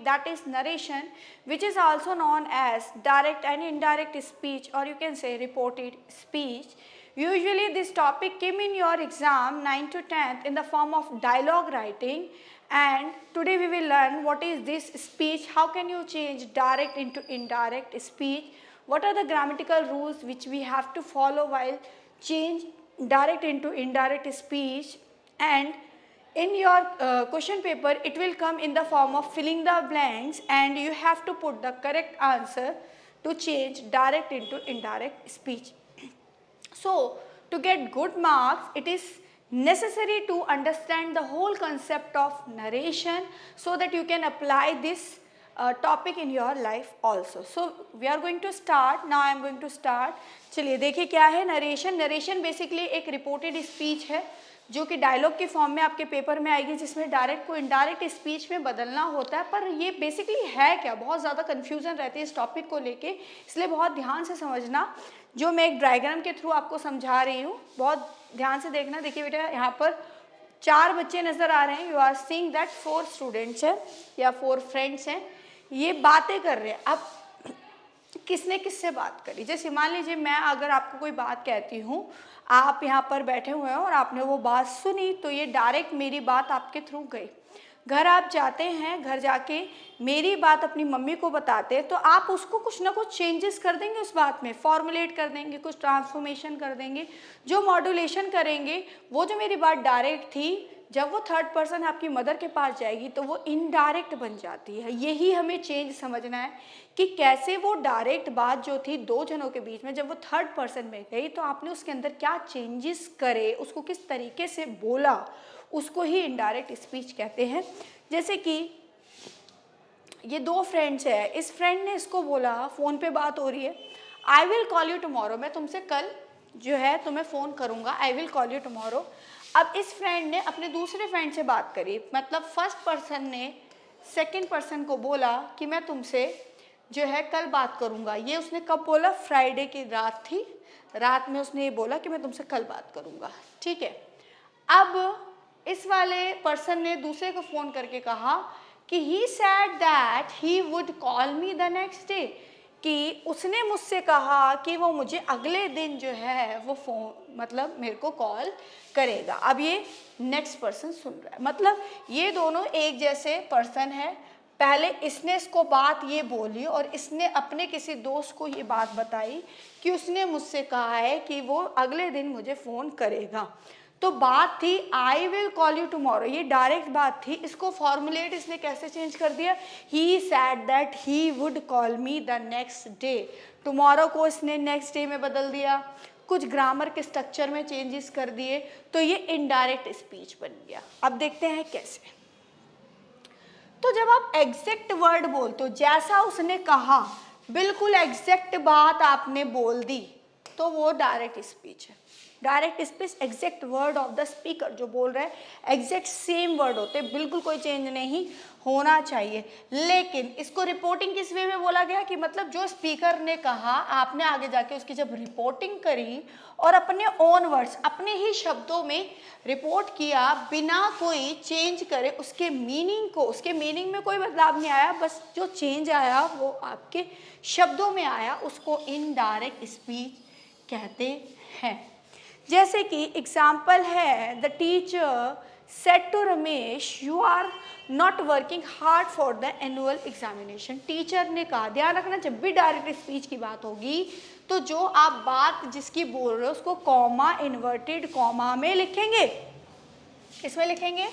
that is narration, which is also known as direct and indirect speech, or you can say reported speech. Usually this topic came in your exam 9th to 10th in the form of dialogue writing, and today we will learn what is this speech, how can you change direct into indirect speech, what are the grammatical rules which we have to follow while change direct into indirect speech. And in your question paper it will come in the form of filling the blanks, and you have to put the correct answer to change direct into indirect speech. So to get good marks, it is necessary to understand the whole concept of narration so that you can apply this topic in your life also. So we are going to start. Now I am going to start. चलिए देखिए क्या है narration. Narration basically एक reported speech है जो कि dialogue के form में आपके पेपर में आएगी, जिसमें डायरेक्ट को इनडायरेक्ट स्पीच में बदलना होता है. पर ये बेसिकली है क्या, बहुत ज़्यादा कन्फ्यूज़न रहती है इस टॉपिक को लेके, इसलिए बहुत ध्यान से समझना. जो मैं एक डायग्राम के थ्रू आपको समझा रही हूँ, बहुत ध्यान से देखना. देखिए बेटा यहाँ पर 4 बच्चे नज़र आ रहे हैं. You are seeing that 4 students हैं या 4 फ्रेंड्स हैं. ये बातें कर रहे हैं. अब किसने किससे बात करी, जैसे मान लीजिए मैं अगर आपको कोई बात कहती हूँ, आप यहाँ पर बैठे हुए हैं और आपने वो बात सुनी, तो ये डायरेक्ट मेरी बात आपके थ्रू गई. घर आप जाते हैं, घर जाके मेरी बात अपनी मम्मी को बताते हैं, तो आप उसको कुछ ना कुछ चेंजेस कर देंगे उस बात में, फॉर्मुलेट कर देंगे, कुछ ट्रांसफॉर्मेशन कर देंगे. जो मॉड्यूलेशन करेंगे, वो जो मेरी बात डायरेक्ट थी, जब वो थर्ड पर्सन आपकी मदर के पास जाएगी तो वो इनडायरेक्ट बन जाती है. यही हमें चेंज समझना है कि कैसे वो डायरेक्ट बात जो थी 2 जनों के बीच में, जब वो थर्ड पर्सन में गई तो आपने उसके अंदर क्या चेंजेस करे, उसको किस तरीके से बोला, उसको ही इनडायरेक्ट स्पीच कहते हैं. जैसे कि ये 2 फ्रेंड्स हैं. इस फ्रेंड ने इसको बोला, फ़ोन पे बात हो रही है, आई विल कॉल यू टुमारो, मैं तुमसे कल जो है तुम्हें फ़ोन करूँगा, आई विल कॉल यू टुमारो. अब इस फ्रेंड ने अपने दूसरे फ्रेंड से बात करी, मतलब फर्स्ट पर्सन ने सेकंड पर्सन को बोला कि मैं तुमसे जो है कल बात करूँगा. ये उसने कब बोला, फ्राइडे की रात थी, रात में उसने ये बोला कि मैं तुमसे कल बात करूँगा. ठीक है. अब इस वाले पर्सन ने दूसरे को फ़ोन करके कहा कि he said that he would call me the next day, कि उसने मुझसे कहा कि वो मुझे अगले दिन जो है वो फ़ोन मतलब मेरे को कॉल करेगा. अब ये नेक्स्ट पर्सन सुन रहा है, मतलब ये दोनों एक जैसे पर्सन है. पहले इसने इसको बात ये बोली और इसने अपने किसी दोस्त को ये बात बताई कि उसने मुझसे कहा है कि वो अगले दिन मुझे फ़ोन करेगा. तो बात थी I will call you tomorrow, ये डायरेक्ट बात थी. इसको फॉर्मुलेट इसने कैसे चेंज कर दिया, he said that he would call me the next day. Tomorrow को इसने नेक्स्ट डे में बदल दिया, कुछ ग्रामर के स्ट्रक्चर में चेंजेस कर दिए, तो ये इनडायरेक्ट स्पीच बन गया. अब देखते हैं कैसे. तो जब आप एग्जैक्ट वर्ड बोलते हो, जैसा उसने कहा बिल्कुल एग्जैक्ट बात आपने बोल दी, तो वो डायरेक्ट स्पीच है. Direct speech exact word of the speaker, जो बोल रहे हैं एग्जैक्ट सेम वर्ड होते हैं, बिल्कुल कोई चेंज नहीं होना चाहिए. लेकिन इसको रिपोर्टिंग किस वे में बोला गया कि मतलब जो स्पीकर ने कहा, आपने आगे जाके उसकी जब रिपोर्टिंग करी और अपने ओन वर्ड्स, अपने ही शब्दों में रिपोर्ट किया बिना कोई चेंज करे उसके मीनिंग को, उसके मीनिंग में कोई बदलाव नहीं आया, बस जो चेंज आया वो आपके शब्दों में आया, उसको इनडायरेक्ट स्पीच कहते हैं. जैसे कि एग्जाम्पल है, the teacher said to Ramesh you are not working hard for the annual examination. Teacher ने कहा, ध्यान रखना जब भी डायरेक्ट स्पीच की बात होगी तो जो आप बात जिसकी बोल रहे हो उसको कॉमा इन्वर्टेड कॉमा में लिखेंगे. किसमें लिखेंगे,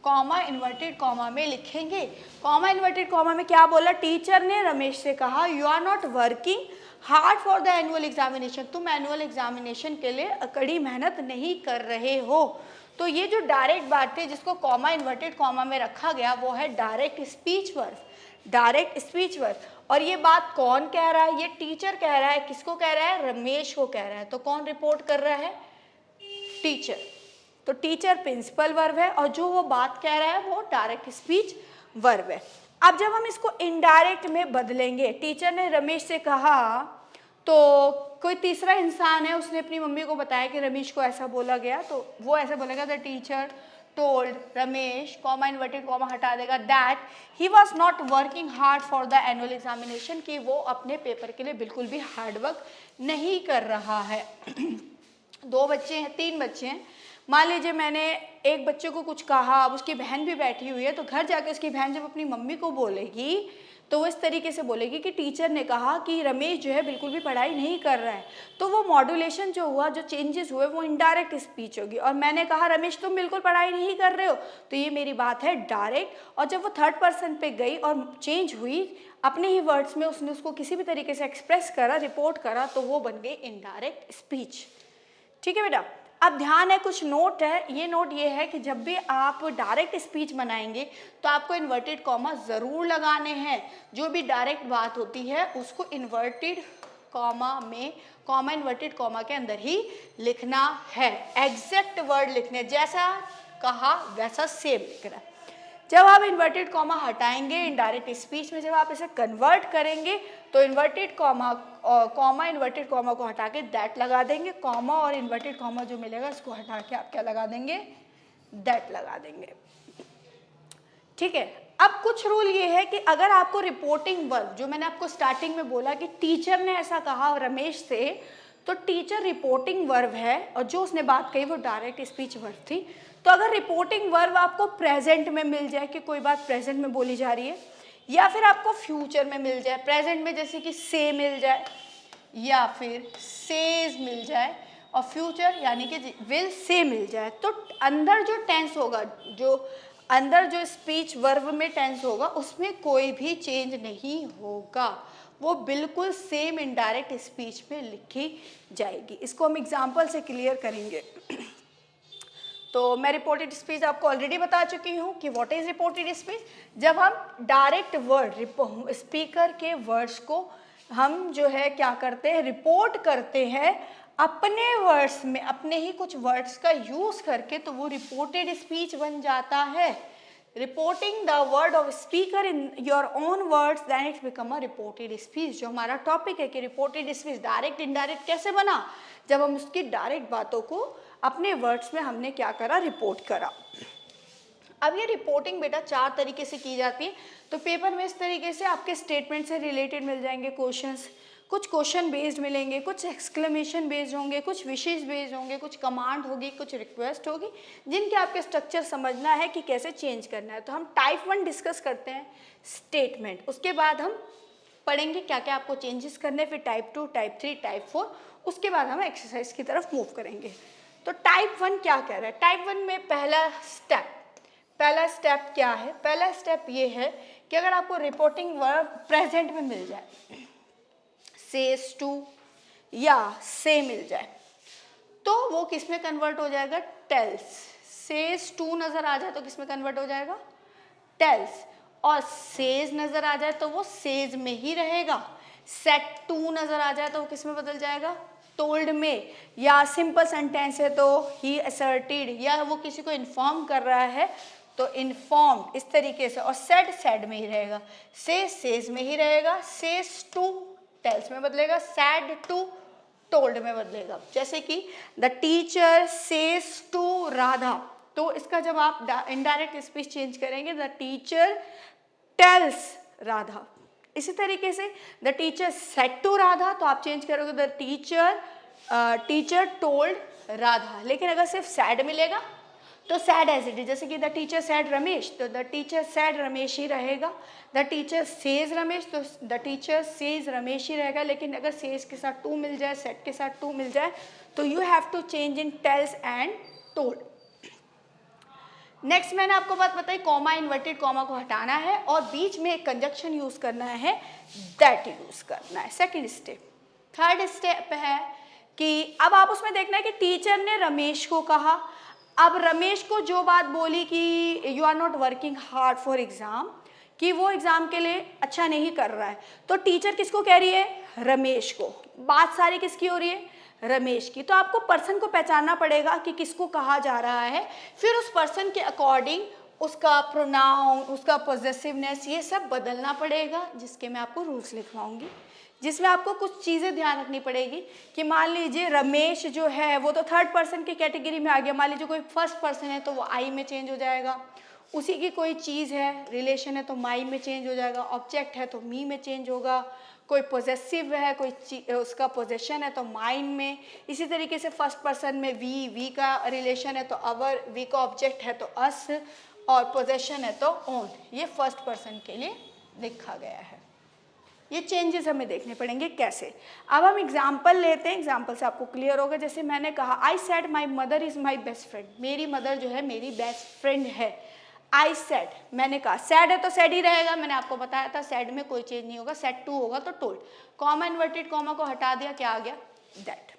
कॉमा इन्वर्टेड कॉमा में लिखेंगे. कॉमा इन्वर्टेड कॉमा में क्या बोला, टीचर ने रमेश से कहा you are not working hard for the annual examination, तुम एनुअल एग्जामिनेशन के लिए कड़ी मेहनत नहीं कर रहे हो. तो ये जो डायरेक्ट बात है जिसको कॉमा इन्वर्टेड कॉमा में रखा गया वो है direct speech verb. Direct speech verb. और ये बात कौन कह रहा है, ये टीचर कह रहा है. किसको कह रहा है, रमेश को कह रहा है. तो कौन रिपोर्ट कर रहा है, टीचर. तो टीचर प्रिंसिपल वर्ब है और जो वो बात कह रहा है वो डायरेक्ट स्पीच वर्ब है. अब जब हम इसको इनडायरेक्ट में बदलेंगे, टीचर ने रमेश से कहा, तो कोई तीसरा इंसान है उसने अपनी मम्मी को बताया कि रमेश को ऐसा बोला गया, तो वो ऐसा बोलेगा the teacher told Ramesh comma inverted comma हटा देगा that he was not working hard for the annual examination, कि वो अपने पेपर के लिए बिल्कुल भी हार्ड वर्क नहीं कर रहा है। 2 बच्चे हैं, 3 बच्चे हैं, मान लीजिए मैंने एक बच्चे को कुछ कहा, अब उसकी बहन भी बैठी हुई है, तो घर जाके उसकी बहन जब अपनी मम्मी को बोलेगी तो वो इस तरीके से बोलेगी कि टीचर ने कहा कि रमेश जो है बिल्कुल भी पढ़ाई नहीं कर रहा है। तो वो मॉड्यूलेशन जो हुआ, जो चेंजेस हुए, वो इनडायरेक्ट स्पीच होगी। और मैंने कहा रमेश तुम बिल्कुल पढ़ाई नहीं कर रहे हो, तो ये मेरी बात है डायरेक्ट। और जब वो थर्ड पर्सन पे गई और चेंज हुई अपने ही वर्ड्स में, उसने उसको किसी भी तरीके से एक्सप्रेस करा, रिपोर्ट करा, तो वो बन गई इनडायरेक्ट स्पीच। ठीक है बेटा, अब ध्यान है, कुछ नोट है। ये नोट ये है कि जब भी आप डायरेक्ट स्पीच बनाएंगे तो आपको इन्वर्टेड कॉमा ज़रूर लगाने हैं। जो भी डायरेक्ट बात होती है उसको इन्वर्टेड कॉमा में, कॉमा इन्वर्टेड कॉमा के अंदर ही लिखना है। एग्जैक्ट वर्ड लिखने, जैसा कहा वैसा सेम लिखना है। जब आप इन्वर्टेड कॉमा हटाएंगे इनडायरेक्ट स्पीच में, जब आप इसे कन्वर्ट करेंगे तो inverted comma comma inverted comma को हटा के दैट लगा देंगे, कॉमा और इन्वर्टेड कॉमा जो मिलेगा इसको हटा के आप क्या लगा देंगे, दैट लगा देंगे। ठीक है, अब कुछ रूल ये है कि अगर आपको रिपोर्टिंग वर्ब, जो मैंने आपको स्टार्टिंग में बोला कि टीचर ने ऐसा कहा रमेश से, तो टीचर रिपोर्टिंग वर्ब है और जो उसने बात कही वो डायरेक्ट स्पीच वर्ब थी। तो अगर रिपोर्टिंग वर्ब आपको प्रेजेंट में मिल जाए कि कोई बात प्रेजेंट में बोली जा रही है, या फिर आपको फ्यूचर में मिल जाए, प्रेजेंट में जैसे कि से मिल जाए या फिर सेज मिल जाए, और फ्यूचर यानी कि विल से मिल जाए, तो अंदर जो टेंस होगा, जो अंदर जो स्पीच वर्ब में टेंस होगा उसमें कोई भी चेंज नहीं होगा, वो बिल्कुल सेम इनडायरेक्ट स्पीच में लिखी जाएगी। इसको हम एग्जांपल से क्लियर करेंगे। तो मैं रिपोर्टेड स्पीच आपको ऑलरेडी बता चुकी हूँ कि व्हाट इज रिपोर्टेड स्पीच। जब हम डायरेक्ट वर्ड, स्पीकर के वर्ड्स को हम जो है क्या करते हैं, रिपोर्ट करते हैं अपने वर्ड्स में, अपने ही कुछ वर्ड्स का यूज करके, तो वो रिपोर्टेड स्पीच बन जाता है। Reporting the word of speaker in your own words, then it's become a reported speech. जो हमारा टॉपिक है कि रिपोर्टेड स्पीच डायरेक्ट इनडायरेक्ट कैसे बना, जब हम उसकी डायरेक्ट बातों को अपने वर्ड्स में हमने क्या करा, रिपोर्ट करा। अब ये रिपोर्टिंग बेटा 4 तरीके से की जाती है। तो पेपर में इस तरीके से आपके स्टेटमेंट से रिलेटेड मिल जाएंगे क्वेश्चंस, कुछ क्वेश्चन बेस्ड मिलेंगे, कुछ एक्सक्लेमेशन बेस्ड होंगे, कुछ विशेष बेस्ड होंगे, कुछ कमांड होगी, कुछ रिक्वेस्ट होगी, जिनके आपके स्ट्रक्चर समझना है कि कैसे चेंज करना है। तो हम टाइप 1 डिस्कस करते हैं, स्टेटमेंट, उसके बाद हम पढ़ेंगे क्या क्या आपको चेंजेस करने, फिर टाइप 2, टाइप 3, टाइप 4, उसके बाद हम एक्सरसाइज की तरफ मूव करेंगे। तो टाइप 1 क्या कह रहा है, टाइप 1 में पहला स्टेप क्या है, पहला स्टेप ये है कि अगर आपको रिपोर्टिंग वर्ब प्रेजेंट में मिल जाए, सेज टू या से मिल जाए, तो वो किस में कन्वर्ट हो जाएगा, टेल्स। सेज टू नजर आ जाए तो किस में कन्वर्ट हो जाएगा, टेल्स, और सेज नजर आ जाए तो वो सेज में ही रहेगा। सेट टू नजर आ जाए तो वो किस में बदल जाएगा, टोल्ड में। या सिंपल सेंटेंस है तो ही असर्टेड, या वो किसी को इन्फॉर्म कर रहा है तो इन्फॉर्म्ड, इस तरीके से। और सेड में ही रहेगा, सेज में ही रहेगा, सेज टू टेल्स में बदलेगा, सैड टू टोल्ड में बदलेगा। जैसे कि the teacher says to Radha, तो इसका जब आप इनडायरेक्ट स्पीच चेंज करेंगे, द टीचर टेल्स राधा। इसी तरीके से the teacher said to Radha, तो आप चेंज करोगे द टीचर टोल्ड राधा। लेकिन अगर सिर्फ सैड मिलेगा तो सैड एज इट इज, जैसे कि द टीचर सैड रमेश, तो द टीचर सैड रमेश ही रहेगा। द टीचर सेज रमेश, तो द टीचर सेज रमेश ही रहेगा। लेकिन अगर सेज के साथ टू मिल जाए, सेड के साथ टू मिल जाए, तो you have to change in tells and told. Next मैंने आपको बात बताई, कॉमा इन्वर्टेड कॉमा को हटाना है और बीच में एक कंजक्शन यूज करना है, दैट यूज करना है। Second step. थर्ड स्टेप है कि अब आप उसमें देखना है कि टीचर ने रमेश को कहा, अब रमेश को जो बात बोली कि you are not working hard for exam, कि वो एग्जाम के लिए अच्छा नहीं कर रहा है, तो टीचर किसको कह रही है, रमेश को। बात सारी किसकी हो रही है, रमेश की। तो आपको पर्सन को पहचानना पड़ेगा कि किसको कहा जा रहा है, फिर उस पर्सन के अकॉर्डिंग उसका प्रोनाउन, उसका पॉजेसिवनेस, ये सब बदलना पड़ेगा, जिसके मैं आपको रूल्स लिखवाऊंगी, जिसमें आपको कुछ चीज़ें ध्यान रखनी पड़ेगी कि मान लीजिए रमेश जो है वो तो थर्ड पर्सन की कैटेगरी में आ गया, मान लीजिए कोई फर्स्ट पर्सन है तो वो आई में चेंज हो जाएगा, उसी की कोई चीज़ है, रिलेशन है तो माई में चेंज हो जाएगा, ऑब्जेक्ट है तो मी में चेंज होगा, कोई पोजेसिव है, कोई उसका पोजेशन है तो माइन में, इसी तरीके से फर्स्ट पर्सन में वी का रिलेशन है तो अवर, वी का ऑब्जेक्ट है तो अस, और पोजेशन है तो ओन। ये फर्स्ट पर्सन के लिए लिखा गया है। ये चेंजेस हमें देखने पड़ेंगे कैसे। अब हम एग्जाम्पल लेते हैं, एग्जाम्पल से आपको क्लियर होगा। जैसे मैंने कहा I said my mother is my best friend, मेरी मदर जो है मेरी बेस्ट फ्रेंड है। आई सेड, मैंने कहा, सैड है तो सैड ही रहेगा, मैंने आपको बताया था सैड में कोई चेंज नहीं होगा, सेड टू होगा तो टोल्ड, कॉमा इन्वर्टेड कॉमा को हटा दिया, क्या आ गया, दैट।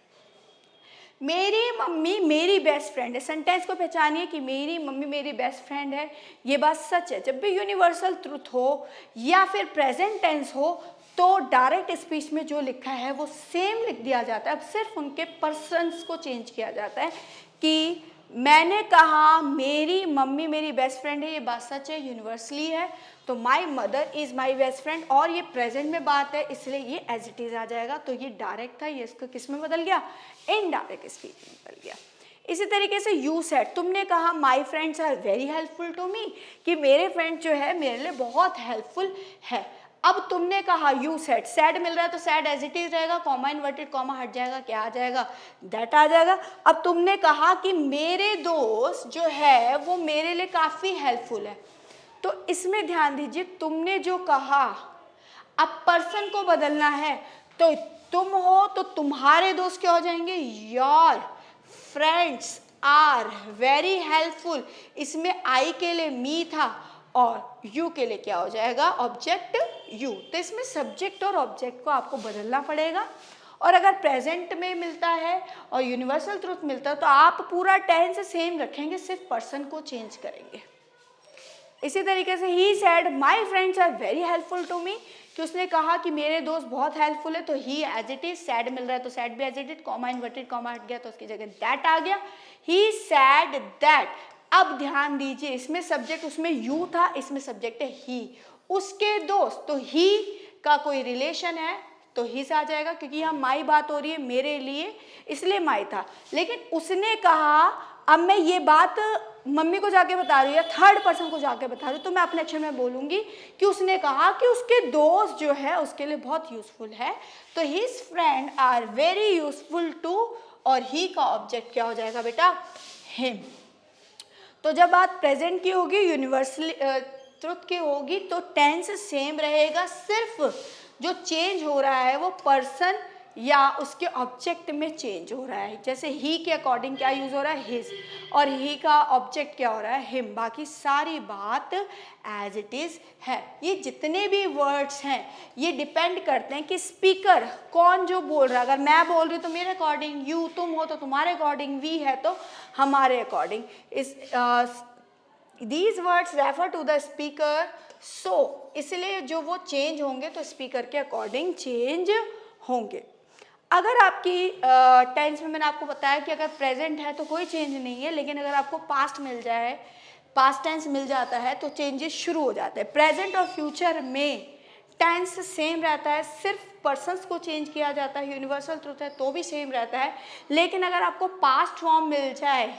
मेरी मम्मी मेरी बेस्ट फ्रेंड है, सेंटेंस को पहचानिए कि मेरी मम्मी मेरी बेस्ट फ्रेंड है, ये बात सच है। जब भी यूनिवर्सल ट्रूथ हो या फिर प्रेजेंट टेंस हो तो डायरेक्ट स्पीच में जो लिखा है वो सेम लिख दिया जाता है, अब सिर्फ उनके पर्सन्स को चेंज किया जाता है कि मैंने कहा मेरी मम्मी मेरी बेस्ट फ्रेंड है, ये बात सच है, यूनिवर्सली है, तो my mother is my best friend, और ये प्रेजेंट में बात है इसलिए ये एज इट इज़ आ जाएगा। तो ये डायरेक्ट था, ये इसको किस में बदल गया, इनडायरेक्ट स्पीच में बदल गया। इसी तरीके से यू सेड, तुमने कहा my friends are very helpful to me, कि मेरे फ्रेंड जो है मेरे लिए बहुत हेल्पफुल है। अब तुमने कहा यू सेड, सैड मिल रहा है तो सैड एज इट इज रहेगा, कॉमा इन्वर्टेड कॉमा हट जाएगा, क्या आ जाएगा, दैट आ जाएगा। अब तुमने कहा कि मेरे दोस्त जो है वो मेरे लिए काफ़ी हेल्पफुल है, तो इसमें ध्यान दीजिए, तुमने जो कहा, अब पर्सन को बदलना है, तो तुम हो तो तुम्हारे दोस्त क्या हो जाएंगे, your friends are very helpful, इसमें आई के लिए मी था और यू के लिए क्या हो जाएगा, ऑब्जेक्ट यू। तो इसमें सब्जेक्ट और ऑब्जेक्ट को आपको बदलना पड़ेगा, और अगर प्रेजेंट में मिलता है और यूनिवर्सल ट्रूथ मिलता है तो आप पूरा टेंस सेम रखेंगे, सिर्फ पर्सन को चेंज करेंगे। इसी तरीके से ही said my friends are very helpful to me, कि उसने कहा कि मेरे दोस्त बहुत हेल्पफुल है, तो ही एज इट इज, सैड मिल रहा है तो सैड भी as it is, comma inverted comma हट गया तो उसकी जगह दैट आ गया, ही सैड दैट। अब ध्यान दीजिए, इसमें सब्जेक्ट उसमें यू था, इसमें सब्जेक्ट है ही, उसके दोस्त, तो ही का कोई रिलेशन है तो ही से आ जाएगा, क्योंकि यहाँ माई बात हो रही है मेरे लिए इसलिए माई था। लेकिन उसने कहा, अब मैं ये बात मम्मी को जाके बता रही हूँ या थर्ड पर्सन को जाके बता रही हूँ, तो मैं अपने अक्षर में बोलूँगी कि उसने कहा कि उसके दोस्त जो है उसके लिए बहुत यूजफुल है, तो his friend are very useful to, और ही का ऑब्जेक्ट क्या हो जाएगा बेटा, हिम। तो जब बात प्रेजेंट की होगी, यूनिवर्सल ट्रुथ की होगी, तो टेंस सेम रहेगा, सिर्फ जो चेंज हो रहा है वो पर्सन या उसके ऑब्जेक्ट में चेंज हो रहा है। जैसे ही के अकॉर्डिंग क्या यूज हो रहा है, हिज, और ही का ऑब्जेक्ट क्या हो रहा है, हिम, बाकी सारी बात एज इट इज है। ये जितने भी वर्ड्स हैं ये डिपेंड करते हैं कि स्पीकर कौन जो बोल रहा है। अगर मैं बोल रही हूँ तो मेरे अकॉर्डिंग, यू तुम हो तो तुम्हारे अकॉर्डिंग, वी है तो हमारे अकॉर्डिंग। इस these words refer to the speaker, so इसलिए जो वो चेंज होंगे तो स्पीकर के अकॉर्डिंग चेंज होंगे। अगर आपकी टेंस में मैंने आपको बताया कि अगर प्रेजेंट है तो कोई चेंज नहीं है, लेकिन अगर आपको पास्ट मिल जाए, पास्ट टेंस मिल जाता है तो चेंजेस शुरू हो जाते हैं। प्रेजेंट और फ्यूचर में टेंस सेम रहता है, सिर्फ पर्सन्स को चेंज किया जाता है, यूनिवर्सल ट्रूथ है तो भी सेम रहता है। लेकिन अगर आपको पास्ट फॉर्म मिल जाए,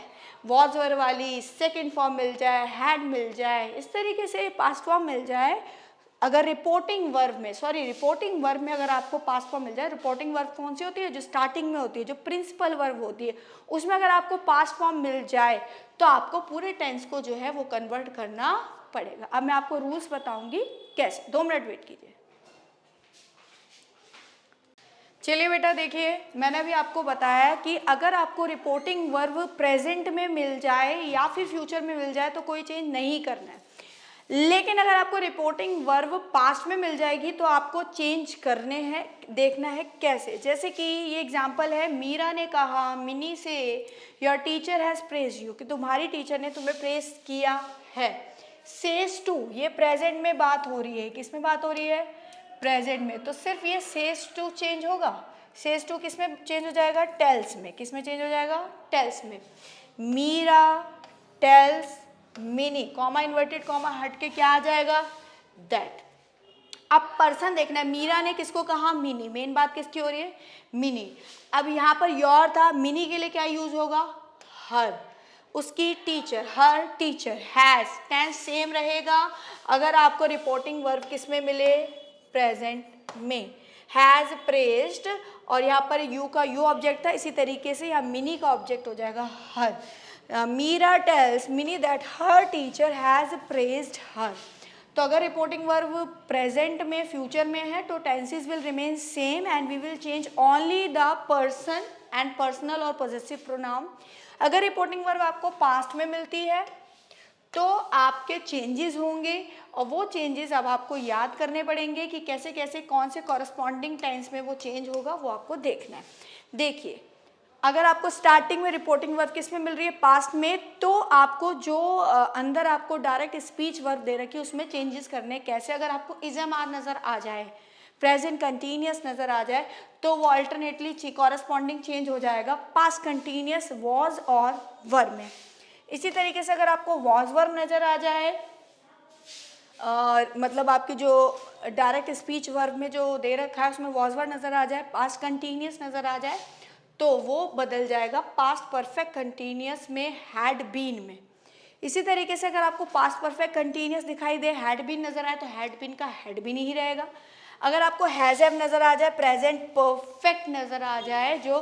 वॉज वर वाली, सेकेंड फॉर्म मिल जाए, हैड मिल जाए, इस तरीके से पास्ट फॉर्म मिल जाए, अगर रिपोर्टिंग वर्ब में अगर आपको पास्ट फॉर्म मिल जाए, रिपोर्टिंग वर्ब कौन सी होती है, जो स्टार्टिंग में होती है, जो प्रिंसिपल वर्ब होती है, उसमें अगर आपको पास्ट फॉर्म मिल जाए तो आपको पूरे टेंस को जो है वो कन्वर्ट करना पड़ेगा। अब मैं आपको रूल्स बताऊंगी कैसे, 2 मिनट वेट कीजिए। चलिए बेटा देखिए, मैंने अभी आपको बताया कि अगर आपको रिपोर्टिंग वर्ब प्रेजेंट में मिल जाए या फिर फ्यूचर में मिल जाए तो कोई चेंज नहीं करना है, लेकिन अगर आपको रिपोर्टिंग वर्ब पास्ट में मिल जाएगी तो आपको चेंज करने हैं, देखना है कैसे। जैसे कि ये एग्जांपल है, मीरा ने कहा मिनी से your teacher has praise you, कि तुम्हारी टीचर ने तुम्हें प्रेज किया है। सेज टू, ये प्रेजेंट में बात हो रही है, किस में बात हो रही है, प्रेजेंट में, तो सिर्फ ये सेज टू चेंज होगा। सेज टू किस में चेंज हो जाएगा, टेल्स में, किस में चेंज हो जाएगा, टेल्स में। Meera tells Mini, comma inverted comma हट के क्या आ जाएगा, दैट। अब पर्सन देखना है, मीरा ने किसको कहा, मिनी, मेन बात किसकी हो रही है, मिनी। अब यहाँ पर योर था, मिनी के लिए क्या यूज होगा, हर। उसकी teacher, her teacher, has, tense same रहेगा। अगर आपको रिपोर्टिंग वर्ब किस में मिले, प्रेजेंट में, हैज प्रेज्ड, और यहाँ पर यू का यू ऑब्जेक्ट था, इसी तरीके से यहाँ मिनी का ऑब्जेक्ट हो जाएगा her. Meera tells Mini that her teacher has praised her. तो अगर रिपोर्टिंग वर्ब प्रेजेंट में, फ्यूचर में है तो tenses will remain same and we will change only the person and personal और पॉजेसिव प्रोनाउन। अगर रिपोर्टिंग वर्ब आपको पास्ट में मिलती है तो आपके चेंजेस होंगे, और वो चेंजेस अब आपको याद करने पड़ेंगे कि कैसे कैसे कौन से कॉरस्पॉन्डिंग टेंस में वो चेंज होगा, वो आपको देखना है। देखिए, अगर आपको स्टार्टिंग में रिपोर्टिंग वर्ब किस में मिल रही है, पास्ट में, तो आपको जो अंदर आपको डायरेक्ट स्पीच वर्ब दे रखी है उसमें चेंजेस करने कैसे। अगर आपको इज़म आर नज़र आ जाए, प्रेजेंट कंटिन्यूस नज़र आ जाए, तो वो अल्टरनेटली कॉरस्पॉन्डिंग चेंज हो जाएगा पास्ट कंटिन्यूस वॉज और वर में। इसी तरीके से अगर आपको वॉज वर्ब नज़र आ जाए, मतलब आपकी जो डायरेक्ट स्पीच वर्ब में जो दे रखा है उसमें वॉज वर्ब नज़र आ जाए, पास्ट कंटिन्यूस नज़र आ जाए, तो वो बदल जाएगा पास्ट परफेक्ट कंटिन्यूस में हैड बीन में। इसी तरीके से अगर आपको पास्ट परफेक्ट कंटिन्यूस दिखाई दे, हैड बीन नज़र आए, तो हैड बीन का हैड बीन ही रहेगा। अगर आपको हैज़ हैव नज़र आ जाए, प्रेजेंट परफेक्ट नज़र आ जाए, जो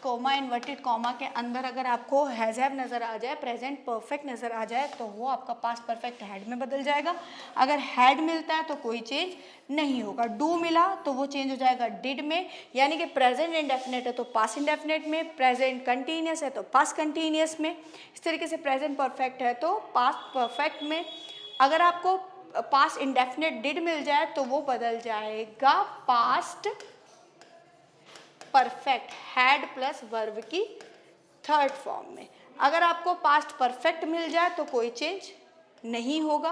कोमा इन्वर्टेड कॉमा के अंदर अगर आपको हैज़ हैव नज़र आ जाए, प्रेजेंट परफेक्ट नज़र आ जाए, तो वो आपका पास्ट परफेक्ट हैड में बदल जाएगा। अगर हैड मिलता है तो कोई चेंज नहीं होगा। डू मिला तो वो चेंज हो जाएगा डिड में, यानी कि प्रेजेंट इंडेफिनेट है तो पास्ट इंडेफिनेट में, प्रेजेंट कंटिन्यूस है तो पास्ट कंटिन्यूस में, इस तरीके से प्रेजेंट परफेक्ट है तो पास्ट परफेक्ट में। अगर आपको पास्ट इंडेफिनेट डिड मिल जाए तो वो बदल जाएगा past perfect had plus verb की थर्ड फॉर्म में। अगर आपको पास्ट परफेक्ट मिल जाए तो कोई चेंज नहीं होगा।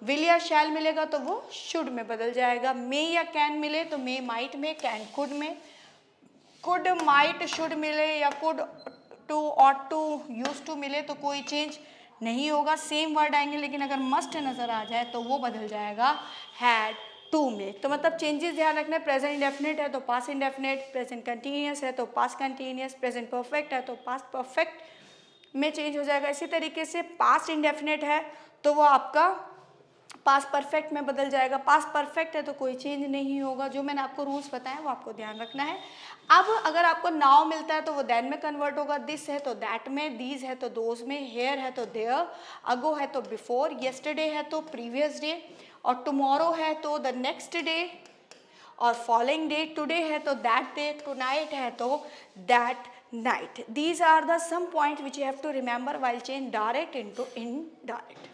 विल या शैल मिलेगा तो वो शुड में बदल जाएगा। मे या कैन मिले तो मे माइट में, कैन कुड में, कुड माइट शुड मिले या could to ought to use to मिले तो कोई चेंज नहीं होगा। सेम वर्ड आएंगे, लेकिन अगर मस्ट नज़र आ जाए तो वो बदल जाएगा हैड टू में। तो मतलब चेंजेस ध्यान रखना है, प्रेजेंट इंडेफिनेट है तो पास्ट इंडेफिनेट, प्रेजेंट कंटिन्यूस है तो पास्ट कंटिन्यूस, प्रेजेंट परफेक्ट है तो पास्ट परफेक्ट में चेंज हो जाएगा। इसी तरीके से पास्ट इंडेफिनेट है तो वो आपका पास्ट परफेक्ट में बदल जाएगा। पास्ट परफेक्ट है तो कोई चेंज नहीं होगा। जो मैंने आपको रूल्स बताए वो आपको ध्यान रखना है। अब अगर आपको नाउ मिलता है तो वो देन में कन्वर्ट होगा, दिस है तो दैट में, दीज है तो दोज में, हेयर है तो देयर, अगो है तो बिफोर, येस्टरडे है तो प्रीवियस डे, और टुमारो है तो द नेक्स्ट डे, और फॉलोइंग डे, टुडे है तो दैट डे, टुनाइट है तो that night. These are the some points which you have to remember while change direct into indirect.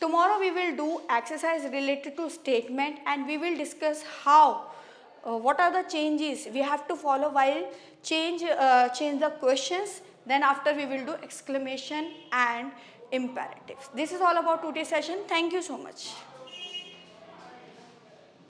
Tomorrow we will do exercise related to statement and we will discuss how what are the changes we have to follow while change the questions. Then after we will do exclamation and imperatives. This is all about today's session. Thank you so much.